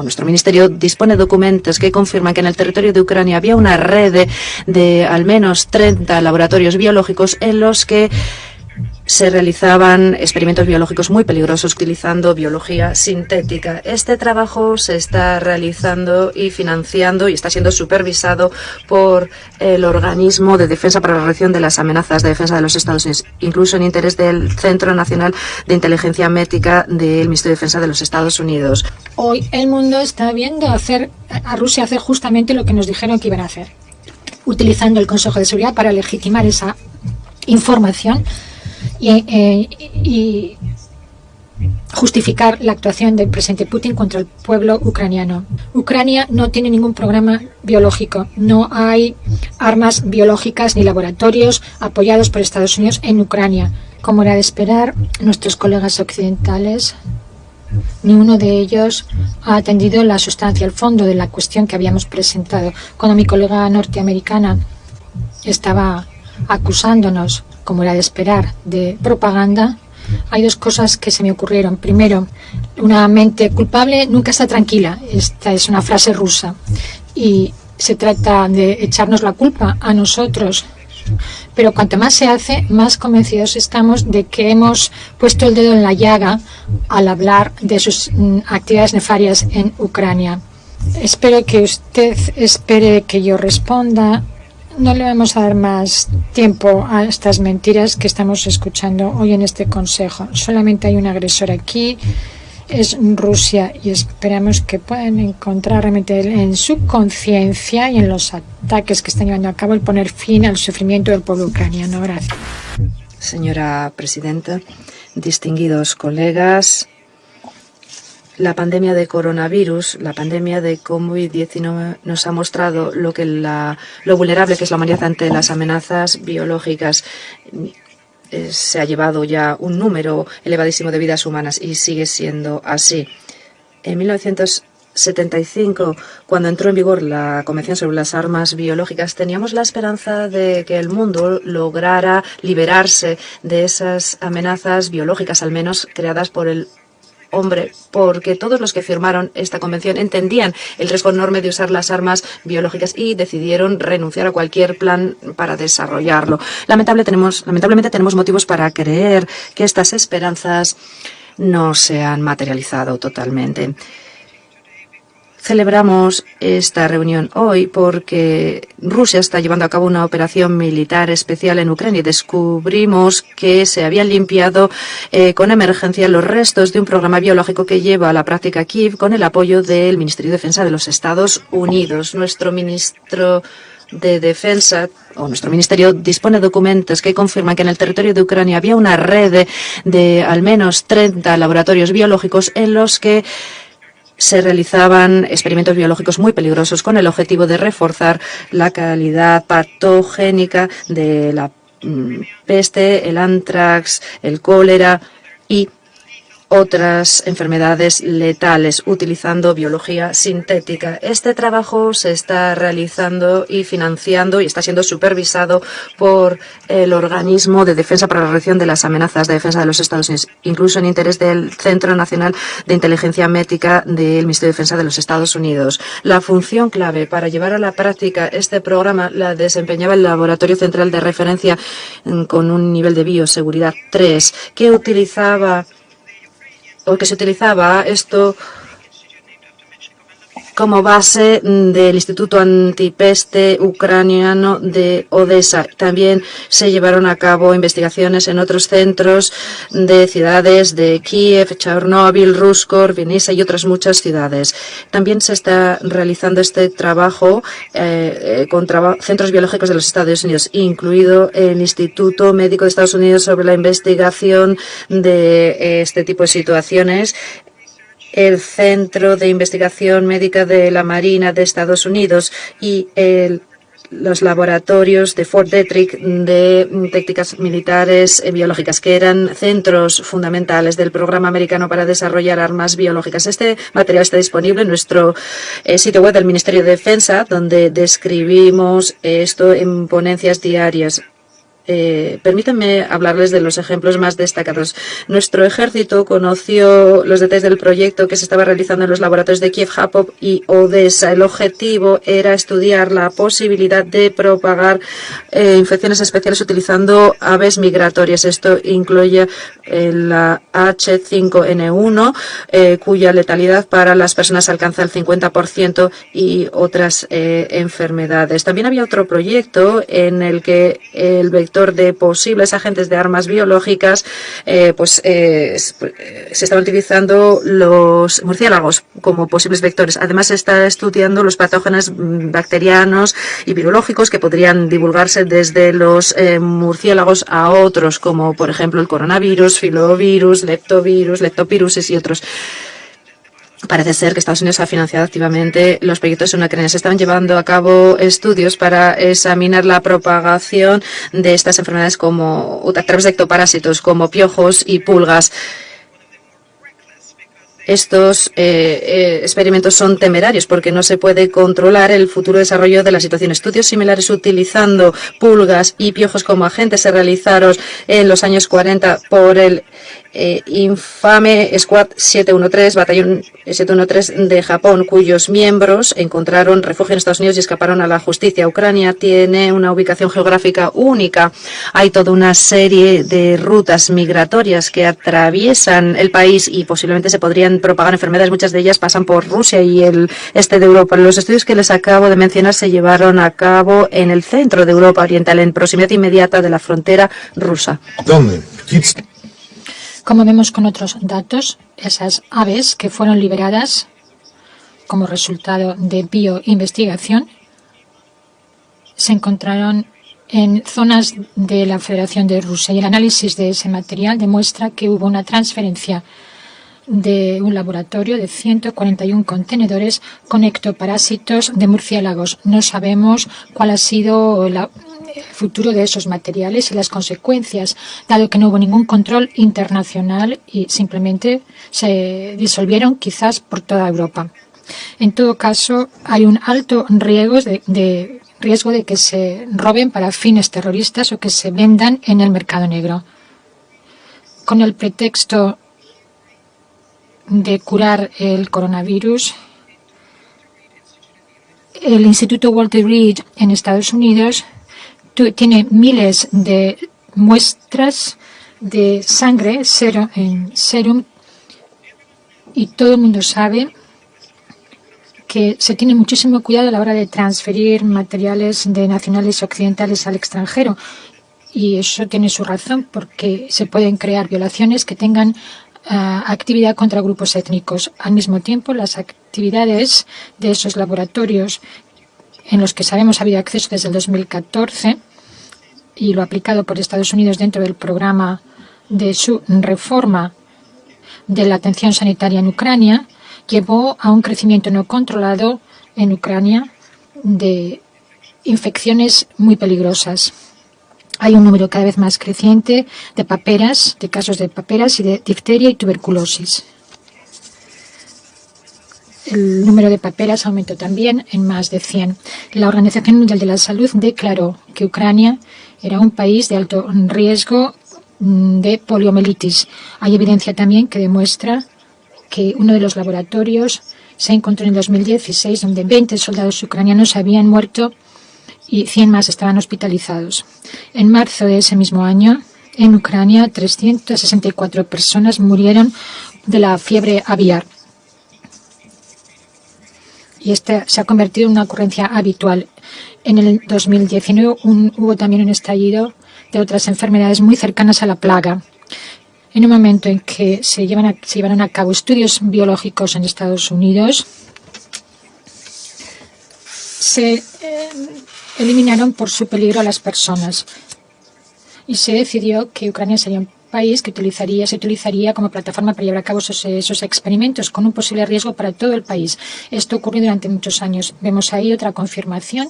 nuestro ministerio dispone de documentos que confirman que en el territorio de Ucrania había una red de al menos 30 laboratorios biológicos en los que se realizaban experimentos biológicos muy peligrosos utilizando biología sintética. Este trabajo se está realizando y financiando y está siendo supervisado por el Organismo de Defensa para la Reacción de las Amenazas de Defensa de los Estados Unidos, incluso en interés del Centro Nacional de Inteligencia Médica del Ministerio de Defensa de los Estados Unidos. Hoy el mundo está viendo a Rusia hacer justamente lo que nos dijeron que iban a hacer, utilizando el Consejo de Seguridad para legitimar esa información y justificar la actuación del presidente Putin contra el pueblo ucraniano. Ucrania no tiene ningún programa biológico, no hay armas biológicas ni laboratorios apoyados por Estados Unidos en Ucrania. Como era de esperar, nuestros colegas occidentales, ni uno de ellos ha atendido la sustancia, el fondo de la cuestión que habíamos presentado. Cuando mi colega norteamericana estaba acusándonos, como era de esperar, de propaganda, hay dos cosas que se me ocurrieron. Primero, una mente culpable nunca está tranquila. Esta es una frase rusa y se trata de echarnos la culpa a nosotros. Pero cuanto más se hace, más convencidos estamos de que hemos puesto el dedo en la llaga al hablar de sus actividades nefarias en Ucrania. Espero que usted espere que yo responda. No le vamos a dar más tiempo a estas mentiras que estamos escuchando hoy en este consejo. Solamente hay un agresor aquí, es Rusia, y esperamos que puedan encontrar realmente en su conciencia y en los ataques que están llevando a cabo el poner fin al sufrimiento del pueblo ucraniano. Gracias. Señora presidenta, distinguidos colegas, la pandemia de coronavirus, la pandemia de COVID-19 nos ha mostrado lo vulnerable que es la humanidad ante las amenazas biológicas. Se ha llevado ya un número elevadísimo de vidas humanas y sigue siendo así. En 1975, cuando entró en vigor la Convención sobre las Armas Biológicas, teníamos la esperanza de que el mundo lograra liberarse de esas amenazas biológicas, al menos creadas por el hombre, porque todos los que firmaron esta convención entendían el riesgo enorme de usar las armas biológicas y decidieron renunciar a cualquier plan para desarrollarlo. Lamentablemente tenemos motivos para creer que estas esperanzas no se han materializado totalmente. Celebramos esta reunión hoy porque Rusia está llevando a cabo una operación militar especial en Ucrania y descubrimos que se habían limpiado con emergencia los restos de un programa biológico que lleva a la práctica Kiev con el apoyo del Ministerio de Defensa de los Estados Unidos. Nuestro ministro de Defensa nuestro ministerio dispone de documentos que confirman que en el territorio de Ucrania había una red de al menos 30 laboratorios biológicos en los que se realizaban experimentos biológicos muy peligrosos con el objetivo de reforzar la calidad patogénica de la peste, el antrax, el cólera y otras enfermedades letales utilizando biología sintética. Este trabajo se está realizando y financiando y está siendo supervisado por el Organismo de Defensa para la Reacción de las Amenazas de Defensa de los Estados Unidos, incluso en interés del Centro Nacional de Inteligencia Médica del Ministerio de Defensa de los Estados Unidos. La función clave para llevar a la práctica este programa la desempeñaba el Laboratorio Central de Referencia con un nivel de bioseguridad 3, que se utilizaba esto como base del Instituto Antipeste Ucraniano de Odessa. También se llevaron a cabo investigaciones en otros centros de ciudades de Kiev, Chernóbil, Ruskor, Vinnytsia y otras muchas ciudades. También se está realizando este trabajo con centros biológicos de los Estados Unidos, incluido el Instituto Médico de Estados Unidos sobre la investigación de este tipo de situaciones, el Centro de Investigación Médica de la Marina de Estados Unidos y los laboratorios de Fort Detrick de técnicas militares biológicas, que eran centros fundamentales del programa americano para desarrollar armas biológicas. Este material está disponible en nuestro sitio web del Ministerio de Defensa, donde describimos esto en ponencias diarias. permítanme hablarles de los ejemplos más destacados. Nuestro ejército conoció los detalles del proyecto que se estaba realizando en los laboratorios de Kiev, Kharkov y Odessa. El objetivo era estudiar la posibilidad de propagar infecciones especiales utilizando aves migratorias. Esto incluye la H5N1, cuya letalidad para las personas alcanza el 50%, y otras enfermedades. También había otro proyecto en el que el vector de posibles agentes de armas biológicas, se estaban utilizando los murciélagos como posibles vectores. Además, se está estudiando los patógenos bacterianos y virológicos que podrían divulgarse desde los murciélagos a otros, como por ejemplo el coronavirus, filovirus, leptopiruses y otros. Parece ser que Estados Unidos ha financiado activamente los proyectos en Ucrania. Se estaban llevando a cabo estudios para examinar la propagación de estas enfermedades a través de ectoparásitos como piojos y pulgas. Estos experimentos son temerarios porque no se puede controlar el futuro desarrollo de la situación. Estudios similares utilizando pulgas y piojos como agentes se realizaron en los años 40 por el infame Squad 713, Batallón 713 de Japón, cuyos miembros encontraron refugio en Estados Unidos y escaparon a la justicia. Ucrania tiene una ubicación geográfica única. Hay toda una serie de rutas migratorias que atraviesan el país y posiblemente se podrían propagar enfermedades. Muchas de ellas pasan por Rusia y el este de Europa. Los estudios que les acabo de mencionar se llevaron a cabo en el centro de Europa Oriental, en proximidad inmediata de la frontera rusa. ¿Dónde? Como vemos con otros datos, esas aves que fueron liberadas como resultado de bioinvestigación se encontraron en zonas de la Federación de Rusia, y el análisis de ese material demuestra que hubo una transferencia de un laboratorio de 141 contenedores con ectoparásitos de murciélagos. No sabemos cuál ha sido el futuro de esos materiales y las consecuencias, dado que no hubo ningún control internacional y simplemente se disolvieron quizás por toda Europa. En todo caso, hay un alto riesgo de que se roben para fines terroristas o que se vendan en el mercado negro. Con el pretexto de curar el coronavirus, el Instituto Walter Reed en Estados Unidos tiene miles de muestras de sangre en serum, y todo el mundo sabe que se tiene muchísimo cuidado a la hora de transferir materiales de nacionales occidentales al extranjero, y eso tiene su razón porque se pueden crear violaciones que tengan actividad contra grupos étnicos. Al mismo tiempo, las actividades de esos laboratorios, en los que sabemos ha habido acceso desde el 2014 y lo aplicado por Estados Unidos dentro del programa de su reforma de la atención sanitaria en Ucrania, llevó a un crecimiento no controlado en Ucrania de infecciones muy peligrosas. Hay un número cada vez más creciente de paperas, de casos de paperas y de difteria y tuberculosis. El número de paperas aumentó también en más de 100. La Organización Mundial de la Salud declaró que Ucrania era un país de alto riesgo de poliomielitis. Hay evidencia también que demuestra que uno de los laboratorios se encontró en 2016, donde 20 soldados ucranianos habían muerto y 100 más estaban hospitalizados. En marzo de ese mismo año, en Ucrania, 364 personas murieron de la fiebre aviar. Y esta se ha convertido en una ocurrencia habitual. En el 2019 hubo también un estallido de otras enfermedades muy cercanas a la plaga. En un momento en que se llevaron a cabo estudios biológicos en Estados Unidos, se eliminaron por su peligro a las personas y se decidió que Ucrania sería un país que se utilizaría como plataforma para llevar a cabo esos experimentos, con un posible riesgo para todo el país. Esto ocurrió durante muchos años. Vemos ahí otra confirmación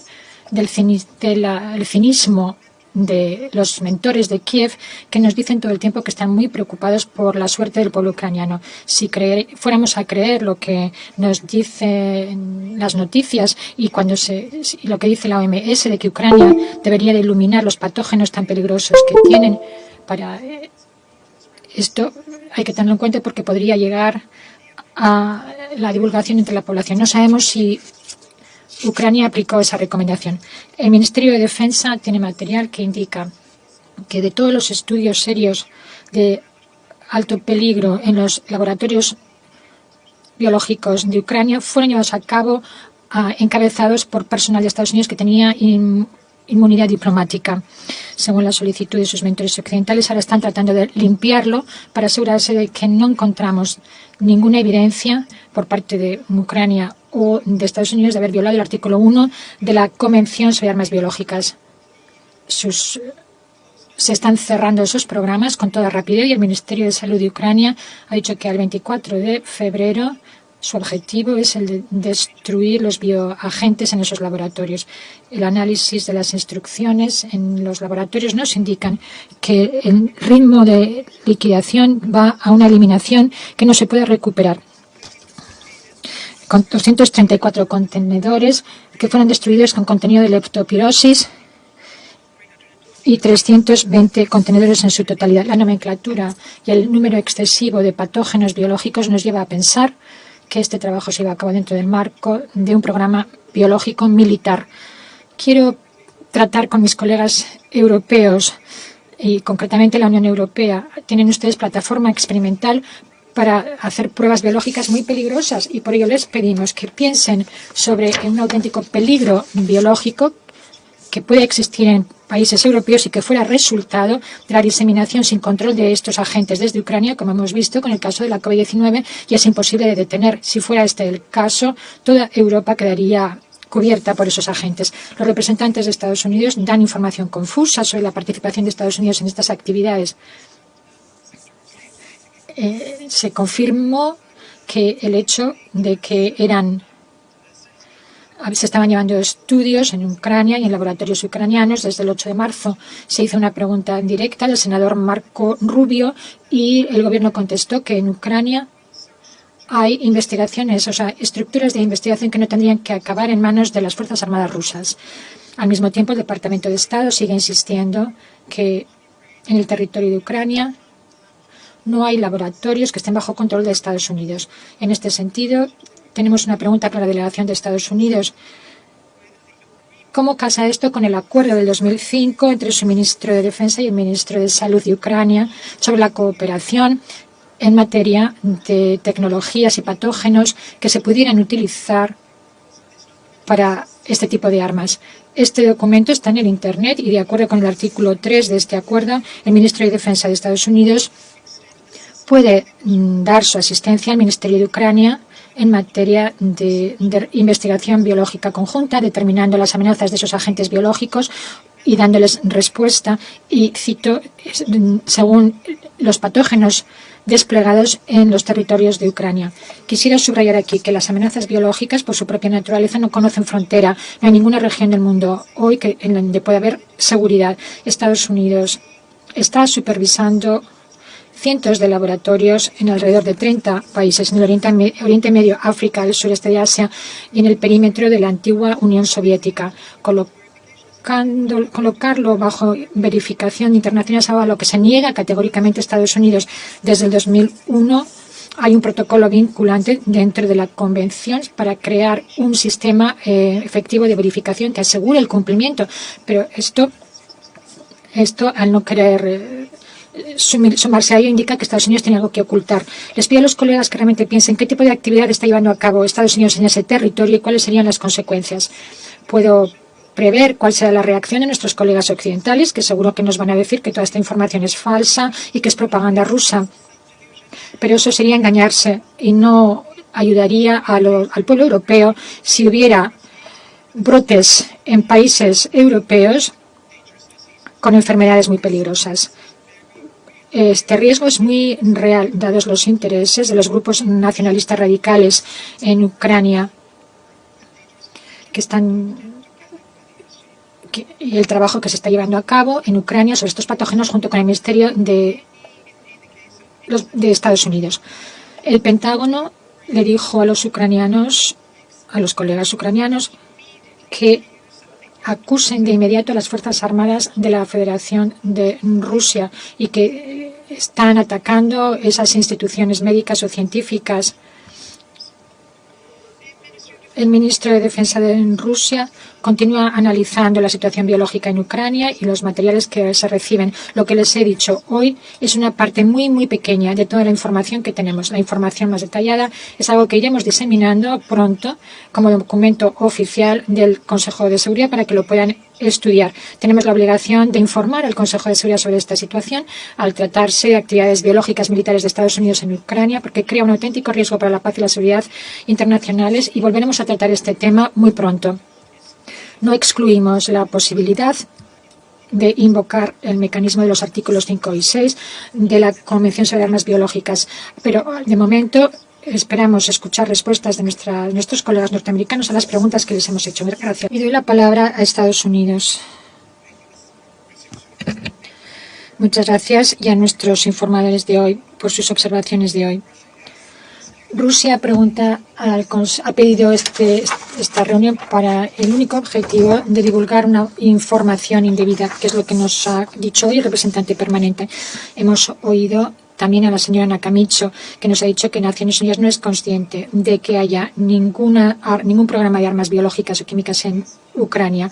del cinismo de los mentores de Kiev, que nos dicen todo el tiempo que están muy preocupados por la suerte del pueblo ucraniano. Si fuéramos a creer lo que nos dicen las noticias y lo que dice la OMS de que Ucrania debería de eliminar los patógenos tan peligrosos que tienen, para esto hay que tenerlo en cuenta porque podría llegar a la divulgación entre la población. No sabemos si Ucrania aplicó esa recomendación. El Ministerio de Defensa tiene material que indica que de todos los estudios serios de alto peligro en los laboratorios biológicos de Ucrania fueron llevados a cabo encabezados por personal de Estados Unidos que tenía inmunidad diplomática. Según la solicitud de sus mentores occidentales, ahora están tratando de limpiarlo para asegurarse de que no encontramos ninguna evidencia por parte de Ucrania o de Estados Unidos de haber violado el artículo 1 de la Convención sobre Armas Biológicas. Se están cerrando esos programas con toda rapidez y el Ministerio de Salud de Ucrania ha dicho que al 24 de febrero su objetivo es el de destruir los bioagentes en esos laboratorios. El análisis de las instrucciones en los laboratorios nos indican que el ritmo de liquidación va a una eliminación que no se puede recuperar. Con 234 contenedores que fueron destruidos con contenido de leptospirosis y 320 contenedores en su totalidad. La nomenclatura y el número excesivo de patógenos biológicos nos lleva a pensar que este trabajo se lleva a cabo dentro del marco de un programa biológico militar. Quiero tratar con mis colegas europeos y concretamente la Unión Europea. Tienen ustedes plataforma experimental para hacer pruebas biológicas muy peligrosas y por ello les pedimos que piensen sobre un auténtico peligro biológico que puede existir en países europeos y que fuera resultado de la diseminación sin control de estos agentes desde Ucrania, como hemos visto con el caso de la COVID-19, y es imposible de detener. Si fuera este el caso, toda Europa quedaría cubierta por esos agentes. Los representantes de Estados Unidos dan información confusa sobre la participación de Estados Unidos en estas actividades. Se confirmó que el hecho de que se estaban llevando estudios en Ucrania y en laboratorios ucranianos. Desde el 8 de marzo se hizo una pregunta directa al senador Marco Rubio y el gobierno contestó que en Ucrania hay investigaciones, estructuras de investigación que no tendrían que acabar en manos de las Fuerzas Armadas rusas. Al mismo tiempo, el Departamento de Estado sigue insistiendo que en el territorio de Ucrania no hay laboratorios que estén bajo control de Estados Unidos. En este sentido, tenemos una pregunta para la delegación de Estados Unidos. ¿Cómo casa esto con el acuerdo del 2005 entre su ministro de Defensa y el ministro de Salud de Ucrania sobre la cooperación en materia de tecnologías y patógenos que se pudieran utilizar para este tipo de armas? Este documento está en el Internet y, de acuerdo con el artículo 3 de este acuerdo, el ministro de Defensa de Estados Unidos puede dar su asistencia al Ministerio de Ucrania en materia de investigación biológica conjunta, determinando las amenazas de esos agentes biológicos y dándoles respuesta, y cito, según los patógenos desplegados en los territorios de Ucrania. Quisiera subrayar aquí que las amenazas biológicas, por su propia naturaleza, no conocen frontera. No hay ninguna región del mundo hoy en donde pueda haber seguridad. Estados Unidos está supervisando cientos de laboratorios en alrededor de 30 países, en el Oriente Medio, África, el sureste de Asia y en el perímetro de la antigua Unión Soviética. Colocarlo bajo verificación internacional es algo a lo que se niega categóricamente Estados Unidos. Desde el 2001 hay un protocolo vinculante dentro de la Convención para crear un sistema efectivo de verificación que asegure el cumplimiento. Pero esto al no querer sumarse a ello, indica que Estados Unidos tiene algo que ocultar. Les pido a los colegas que realmente piensen qué tipo de actividad está llevando a cabo Estados Unidos en ese territorio y cuáles serían las consecuencias. Puedo prever cuál será la reacción de nuestros colegas occidentales, que seguro que nos van a decir que toda esta información es falsa y que es propaganda rusa. Pero eso sería engañarse y no ayudaría al pueblo europeo si hubiera brotes en países europeos con enfermedades muy peligrosas. Este riesgo es muy real, dados los intereses de los grupos nacionalistas radicales en Ucrania, que y el trabajo que se está llevando a cabo en Ucrania sobre estos patógenos junto con el Ministerio de Estados Unidos. El Pentágono le dijo a los ucranianos, a los colegas ucranianos, que acusen de inmediato a las Fuerzas Armadas de la Federación de Rusia y que están atacando esas instituciones médicas o científicas. El ministro de Defensa de Rusia continúa analizando la situación biológica en Ucrania y los materiales que se reciben. Lo que les he dicho hoy es una parte muy pequeña de toda la información que tenemos. La información más detallada es algo que iremos diseminando pronto como documento oficial del Consejo de Seguridad para que lo puedan estudiar. Tenemos la obligación de informar al Consejo de Seguridad sobre esta situación al tratarse de actividades biológicas militares de Estados Unidos en Ucrania, porque crea un auténtico riesgo para la paz y la seguridad internacionales, y volveremos a tratar este tema muy pronto. No excluimos la posibilidad de invocar el mecanismo de los artículos 5 y 6 de la Convención sobre Armas Biológicas, pero de momento esperamos escuchar respuestas de nuestros colegas norteamericanos a las preguntas que les hemos hecho. Gracias. Y doy la palabra a Estados Unidos. Muchas gracias y a nuestros informadores de hoy por sus observaciones de hoy. Rusia ha pedido esta reunión para el único objetivo de divulgar una información indebida, que es lo que nos ha dicho hoy el representante permanente. Hemos oído también a la señora Nakamicho, que nos ha dicho que Naciones Unidas no es consciente de que haya ningún programa de armas biológicas o químicas en Ucrania.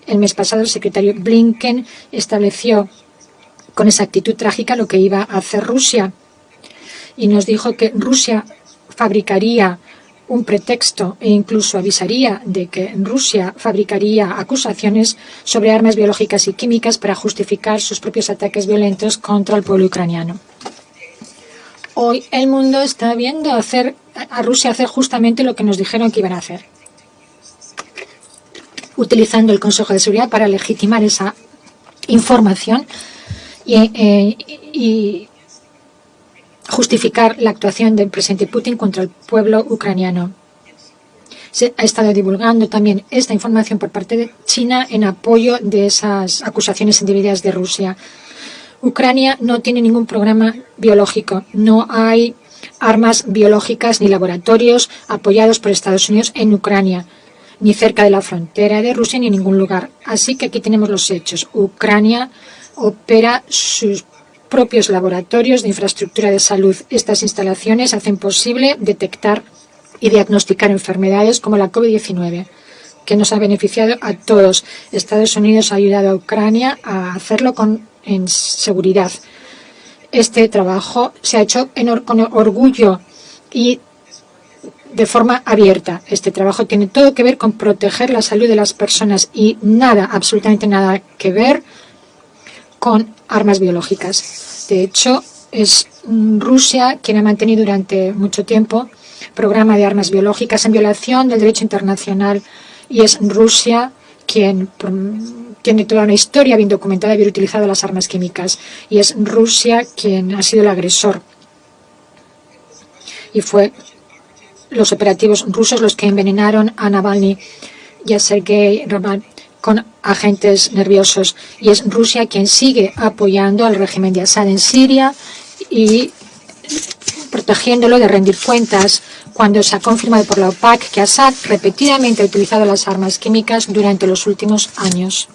El mes pasado el secretario Blinken estableció con esa actitud trágica lo que iba a hacer Rusia y nos dijo que Rusia fabricaría un pretexto e incluso avisaría de que Rusia fabricaría acusaciones sobre armas biológicas y químicas para justificar sus propios ataques violentos contra el pueblo ucraniano. Hoy el mundo está viendo a Rusia hacer justamente lo que nos dijeron que iban a hacer, utilizando el Consejo de Seguridad para legitimar esa información y justificar la actuación del presidente Putin contra el pueblo ucraniano. Se ha estado divulgando también esta información por parte de China en apoyo de esas acusaciones indebidas de Rusia. Ucrania no tiene ningún programa biológico, no hay armas biológicas ni laboratorios apoyados por Estados Unidos en Ucrania, ni cerca de la frontera de Rusia ni en ningún lugar. Así que aquí tenemos los hechos. Ucrania opera sus propios laboratorios de infraestructura de salud. Estas instalaciones hacen posible detectar y diagnosticar enfermedades como la COVID-19, que nos ha beneficiado a todos. Estados Unidos ha ayudado a Ucrania a hacerlo en seguridad. Este trabajo se ha hecho con orgullo y de forma abierta. Este trabajo tiene todo que ver con proteger la salud de las personas y nada, absolutamente nada que ver con armas biológicas. De hecho, es Rusia quien ha mantenido durante mucho tiempo programa de armas biológicas en violación del derecho internacional, y es Rusia quien tiene toda una historia bien documentada de haber utilizado las armas químicas, y es Rusia quien ha sido el agresor. Y fue los operativos rusos los que envenenaron a Navalny y a Sergei Raval con agentes nerviosos, y es Rusia quien sigue apoyando al régimen de Assad en Siria y protegiéndolo de rendir cuentas cuando se ha confirmado por la OPAC que Assad repetidamente ha utilizado las armas químicas durante los últimos años.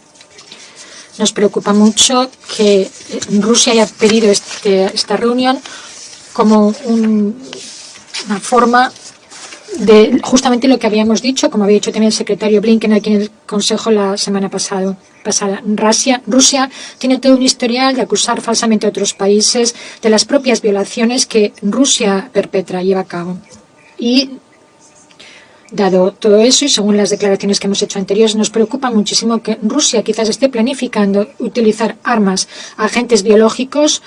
Nos preocupa mucho que Rusia haya pedido esta reunión como una forma de justamente lo que habíamos dicho, como había dicho también el secretario Blinken aquí en el Consejo la semana pasada. Rusia tiene todo un historial de acusar falsamente a otros países de las propias violaciones que Rusia lleva a cabo. Y dado todo eso, y según las declaraciones que hemos hecho anteriores, nos preocupa muchísimo que Rusia quizás esté planificando utilizar armas, agentes biológicos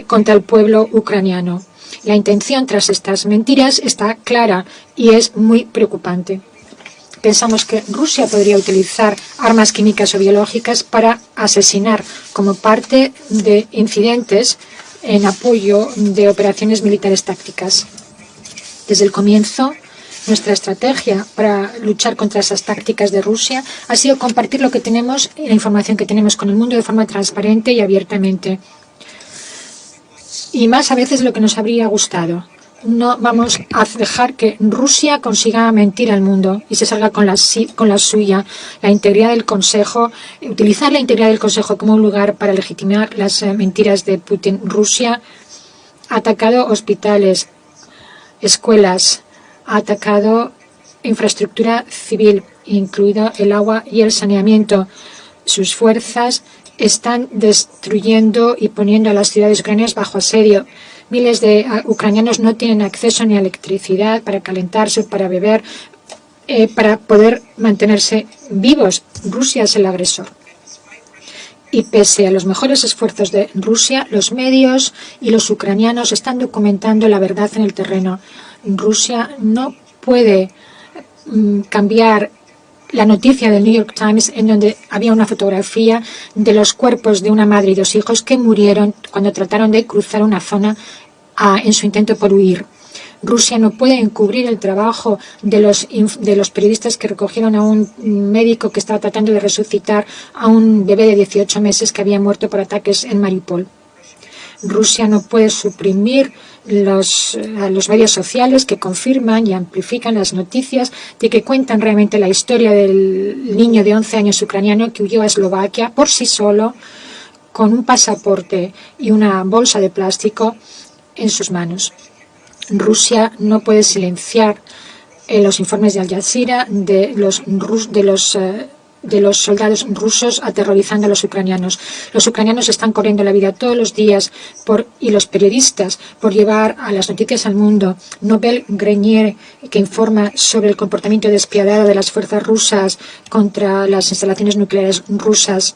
contra el pueblo ucraniano. La intención tras estas mentiras está clara y es muy preocupante. Pensamos que Rusia podría utilizar armas químicas o biológicas para asesinar como parte de incidentes en apoyo de operaciones militares tácticas. Desde el comienzo Nuestra estrategia para luchar contra esas tácticas de Rusia ha sido compartir lo que tenemos, la información que tenemos con el mundo de forma transparente y abiertamente. Y más a veces lo que nos habría gustado. No vamos a dejar que Rusia consiga mentir al mundo y se salga con la suya. La integridad del Consejo, utilizar la integridad del Consejo como un lugar para legitimar las mentiras de Putin. Rusia ha atacado hospitales, escuelas, ha atacado infraestructura civil, incluido el agua y el saneamiento. Sus fuerzas están destruyendo y poniendo a las ciudades ucranianas bajo asedio. Miles de ucranianos no tienen acceso ni a electricidad para calentarse, para beber, para poder mantenerse vivos. Rusia es el agresor. Y pese a los mejores esfuerzos de Rusia, los medios y los ucranianos están documentando la verdad en el terreno. Rusia no puede cambiar la noticia del New York Times en donde había una fotografía de los cuerpos de una madre y 2 hijos que murieron cuando trataron de cruzar una zona en su intento por huir. Rusia no puede encubrir el trabajo de los periodistas que recogieron a un médico que estaba tratando de resucitar a un bebé de 18 meses que había muerto por ataques en Mariupol. Rusia no puede suprimir a los medios sociales que confirman y amplifican las noticias de que cuentan realmente la historia del niño de 11 años ucraniano que huyó a Eslovaquia por sí solo con un pasaporte y una bolsa de plástico en sus manos. Rusia no puede silenciar los informes de Al Jazeera de los soldados rusos aterrorizando a los ucranianos. Los ucranianos están corriendo la vida todos los días y los periodistas por llevar a las noticias al mundo. Nobel Grenier, que informa sobre el comportamiento despiadado de las fuerzas rusas contra las instalaciones nucleares rusas.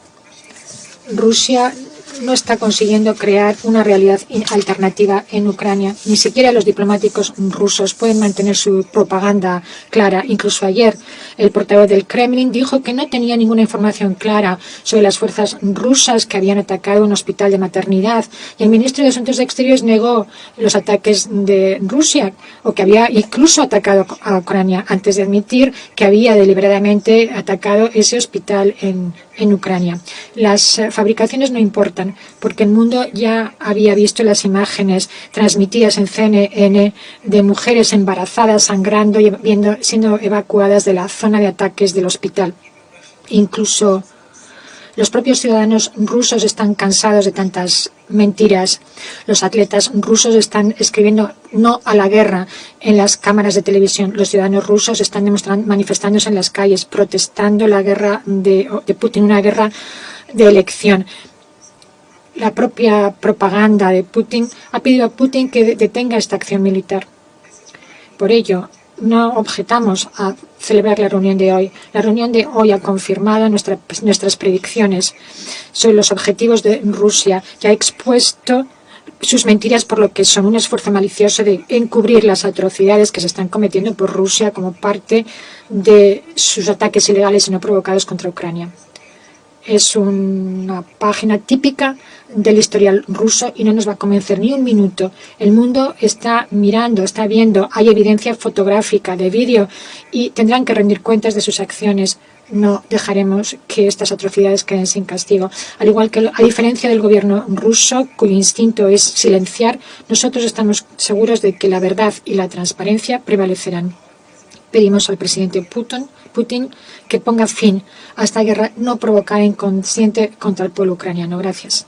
Rusia no está consiguiendo crear una realidad alternativa en Ucrania. Ni siquiera los diplomáticos rusos pueden mantener su propaganda clara. Incluso ayer el portavoz del Kremlin dijo que no tenía ninguna información clara sobre las fuerzas rusas que habían atacado un hospital de maternidad. Y el ministro de Asuntos Exteriores negó los ataques de Rusia o que había incluso atacado a Ucrania antes de admitir que había deliberadamente atacado ese hospital en Ucrania. Las fabricaciones no importan porque el mundo ya había visto las imágenes transmitidas en CNN de mujeres embarazadas sangrando y siendo evacuadas de la zona de ataques del hospital. Incluso los propios ciudadanos rusos están cansados de tantas mentiras. Los atletas rusos están escribiendo no a la guerra en las cámaras de televisión. Los ciudadanos rusos están manifestándose en las calles, protestando la guerra de Putin, una guerra de elección. La propia propaganda de Putin ha pedido a Putin que detenga esta acción militar. Por ello, no objetamos a celebrar la reunión de hoy. La reunión de hoy ha confirmado nuestras predicciones sobre los objetivos de Rusia y ha expuesto sus mentiras por lo que son un esfuerzo malicioso de encubrir las atrocidades que se están cometiendo por Rusia como parte de sus ataques ilegales y no provocados contra Ucrania. Es una página típica del historial ruso y no nos va a convencer ni un minuto. El mundo está mirando, está viendo, hay evidencia fotográfica, de vídeo y tendrán que rendir cuentas de sus acciones. No dejaremos que estas atrocidades queden sin castigo. Al igual que, a diferencia del gobierno ruso, cuyo instinto es silenciar, nosotros estamos seguros de que la verdad y la transparencia prevalecerán. Pedimos al presidente Putin que ponga fin a esta guerra no provocada inconsciente contra el pueblo ucraniano. Gracias.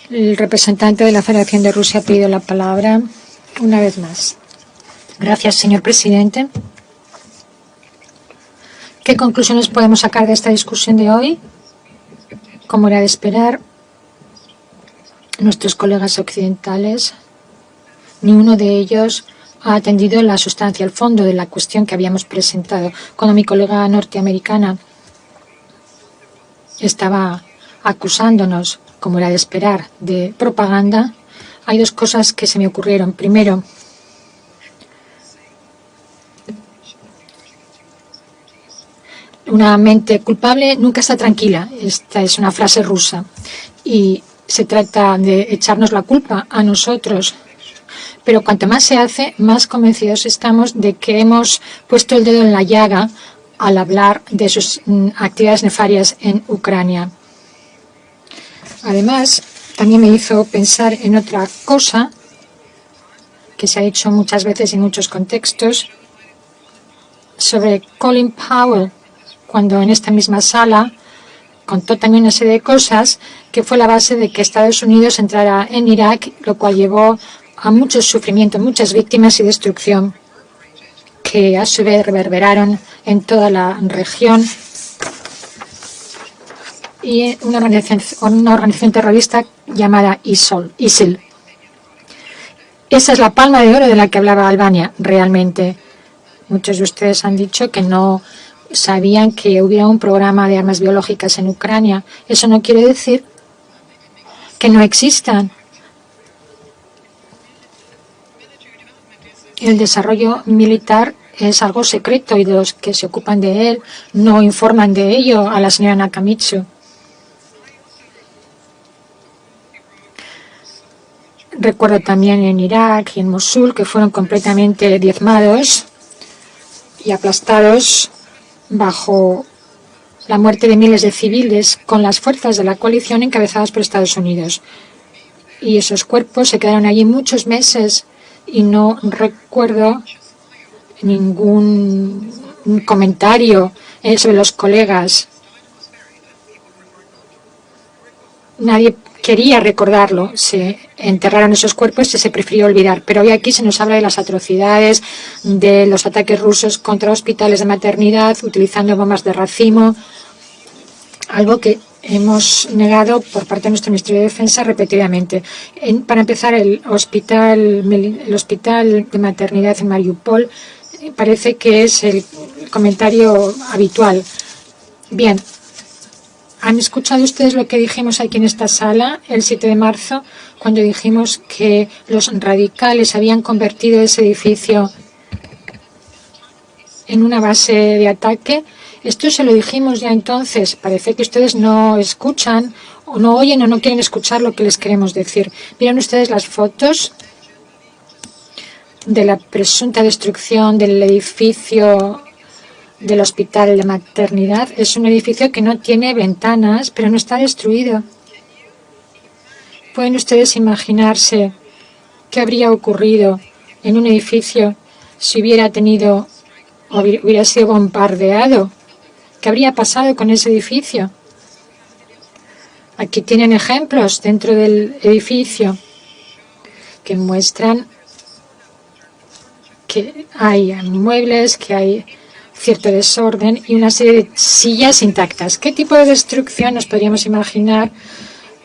El representante de la Federación de Rusia ha pedido la palabra una vez más. Gracias, señor presidente. ¿Qué conclusiones podemos sacar de esta discusión de hoy? Como era de esperar, nuestros colegas occidentales, ni uno de ellos ha atendido la sustancia, el fondo de la cuestión que habíamos presentado. Cuando mi colega norteamericana estaba acusándonos, como era de esperar, de propaganda, hay 2 cosas que se me ocurrieron. Primero, una mente culpable nunca está tranquila. Esta es una frase rusa y se trata de echarnos la culpa a nosotros Pero cuanto más se hace, más convencidos estamos de que hemos puesto el dedo en la llaga al hablar de sus actividades nefarias en Ucrania. Además, también me hizo pensar en otra cosa que se ha dicho muchas veces en muchos contextos sobre Colin Powell, cuando en esta misma sala contó también una serie de cosas que fue la base de que Estados Unidos entrara en Irak, lo cual llevó a mucho sufrimiento, muchas víctimas y destrucción que a su vez reverberaron en toda la región, y una organización terrorista llamada ISIL. Esa es la palma de oro de la que hablaba Albania, realmente. Muchos de ustedes han dicho que no sabían que hubiera un programa de armas biológicas en Ucrania. Eso no quiere decir que no existan. El desarrollo militar es algo secreto y los que se ocupan de él no informan de ello a la señora Nakamitsu. Recuerdo también en Irak y en Mosul que fueron completamente diezmados y aplastados bajo la muerte de miles de civiles con las fuerzas de la coalición encabezadas por Estados Unidos. Y esos cuerpos se quedaron allí muchos meses y no recuerdo ningún comentario sobre los colegas. Nadie quería recordarlo. Se enterraron esos cuerpos y se prefirió olvidar. Pero hoy aquí se nos habla de las atrocidades, de los ataques rusos contra hospitales de maternidad, utilizando bombas de racimo, algo que hemos negado por parte de nuestro Ministerio de Defensa repetidamente. Para empezar, el hospital de maternidad en Mariupol parece que es el comentario habitual. Bien, ¿han escuchado ustedes lo que dijimos aquí en esta sala el 7 de marzo, cuando dijimos que los radicales habían convertido ese edificio en una base de ataque? Esto se lo dijimos ya entonces. Parece que ustedes no escuchan o no oyen o no quieren escuchar lo que les queremos decir. Miren ustedes las fotos de la presunta destrucción del edificio del hospital de maternidad. Es un edificio que no tiene ventanas, pero no está destruido. ¿Pueden ustedes imaginarse qué habría ocurrido en un edificio si hubiera sido bombardeado? ¿Qué habría pasado con ese edificio? Aquí tienen ejemplos dentro del edificio que muestran que hay muebles, que hay cierto desorden y una serie de sillas intactas. ¿Qué tipo de destrucción nos podríamos imaginar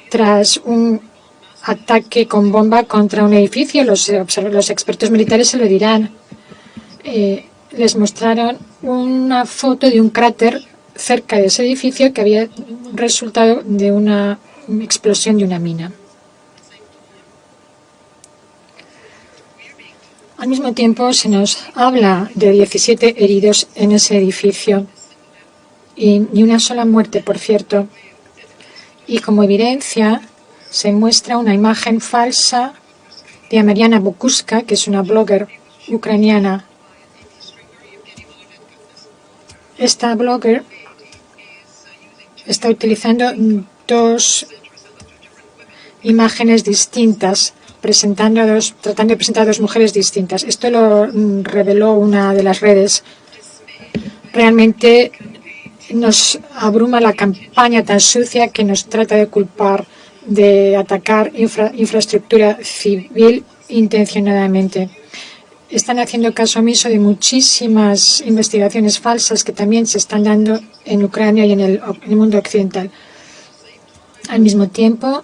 tras un ataque con bomba contra un edificio? Los expertos militares se lo dirán. Les mostraron una foto de un cráter cerca de ese edificio que había resultado de una explosión de una mina. Al mismo tiempo se nos habla de 17 heridos en ese edificio y ni una sola muerte, por cierto. Y como evidencia se muestra una imagen falsa de Mariana Bukuska, que es una blogger ucraniana. Esta blogger está utilizando dos imágenes distintas, tratando de presentar a dos mujeres distintas. Esto lo reveló una de las redes. Realmente nos abruma la campaña tan sucia que nos trata de culpar de atacar infraestructura civil intencionadamente. Están haciendo caso omiso de muchísimas investigaciones falsas que también se están dando en Ucrania y en el mundo occidental. Al mismo tiempo,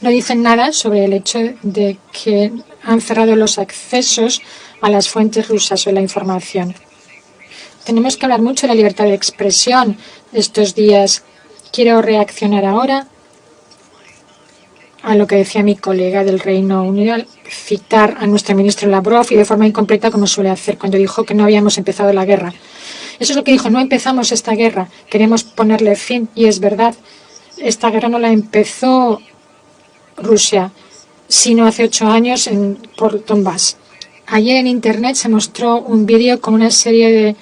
no dicen nada sobre el hecho de que han cerrado los accesos a las fuentes rusas o la información. Tenemos que hablar mucho de la libertad de expresión estos días. Quiero reaccionar ahora a lo que decía mi colega del Reino Unido, al citar a nuestro ministro Lavrov y de forma incompleta como suele hacer cuando dijo que no habíamos empezado la guerra. Eso es lo que dijo, no empezamos esta guerra, queremos ponerle fin y es verdad, esta guerra no la empezó Rusia, sino hace 8 años por Donbass. Ayer en Internet se mostró un vídeo con una serie de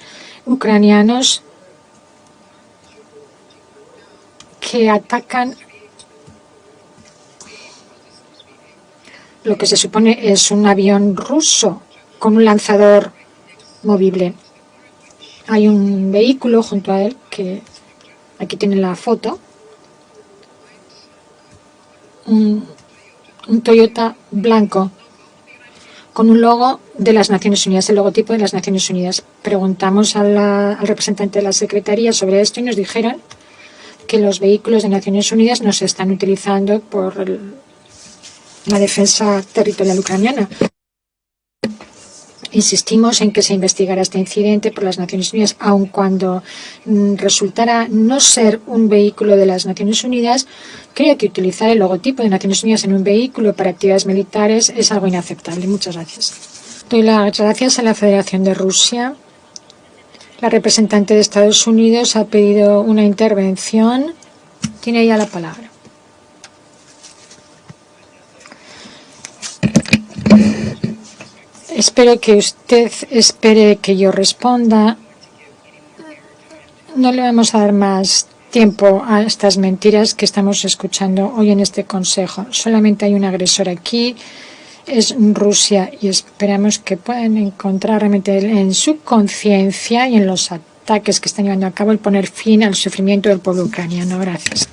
ucranianos que atacan lo que se supone es un avión ruso con un lanzador movible. Hay un vehículo junto a él que aquí tienen la foto. Un Toyota blanco con un logo de las Naciones Unidas, el logotipo de las Naciones Unidas. Preguntamos al representante de la Secretaría sobre esto y nos dijeron que los vehículos de Naciones Unidas no se están utilizando por la defensa territorial ucraniana. Insistimos en que se investigara este incidente por las Naciones Unidas, aun cuando resultara no ser un vehículo de las Naciones Unidas. Creo que utilizar el logotipo de Naciones Unidas en un vehículo para actividades militares es algo inaceptable. Muchas gracias. Doy las gracias a la Federación de Rusia. La representante de Estados Unidos ha pedido una intervención. Tiene ya la palabra. Espero que usted espere que yo responda. No le vamos a dar más tiempo a estas mentiras que estamos escuchando hoy en este Consejo. Solamente hay un agresor aquí, es Rusia, y esperamos que puedan encontrar realmente en su conciencia y en los ataques que están llevando a cabo el poner fin al sufrimiento del pueblo ucraniano. Gracias.